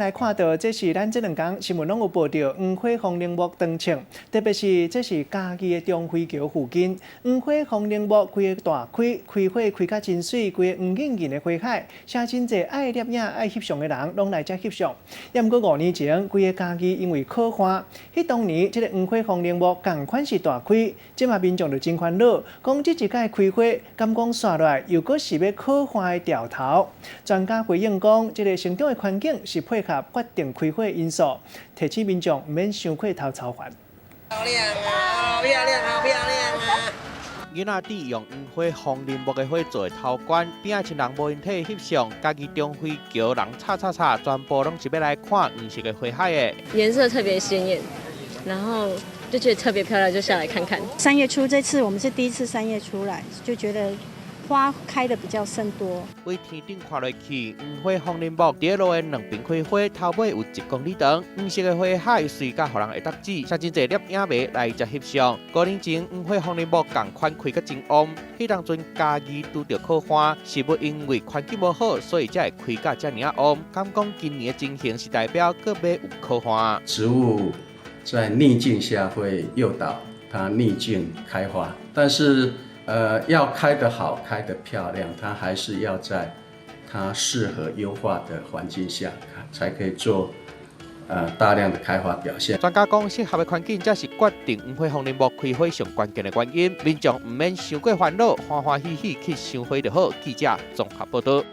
来看到，这是咱这两天新闻拢有报道，黄花风铃木登场，特别是这是嘉义的中辉桥附近，黄花风铃木规个大开，开花开甲真水，规个黄艳艳的花海，写真侪爱摄影、爱翕相的人拢来遮翕相。也毋过5年前，规个嘉义因为靠花，当年这个黄花风铃木同款是大开，即马民众就真烦恼，讲这一届开花，敢讲刷落来又搁是要靠花的掉头。专家回应讲，这个成长的环境是配合决定开花因素，提醒民众唔免伤过头操烦。漂亮啊，好漂亮，好漂亮啊！囡仔弟用黄花风铃木的花做头冠，边仔亲人无因体翕相，家己中辉桥人叉，全部拢是要来看黄色的花海的。颜色特别鲜艳，然后就觉得特别漂亮，就下来看看。3月初这次我们是第一次3月出来，就觉得花开的比较甚多。为天顶看落去，黄花风铃木第一路的两边开花，头尾有1公里长，黄色的花海水甲互人会得止，写真侪摄影迷来遮翕相。5年前，黄花风铃木同款开甲真旺，迄当阵嘉义拄着靠花，是不因为环境无好，所以才会开甲遮尔旺。敢讲今年的情形是代表个别有靠花。植物在逆境下会诱导它逆境开花，但是要开得好、开得漂亮，它还是要在它适合优化的环境下，才可以做大量的开花表现。专家讲，适合的环境才是决定黄花风铃木开花上关键的原因。民众唔免伤过烦恼，欢欢喜喜去赏花就好。记者综合报道。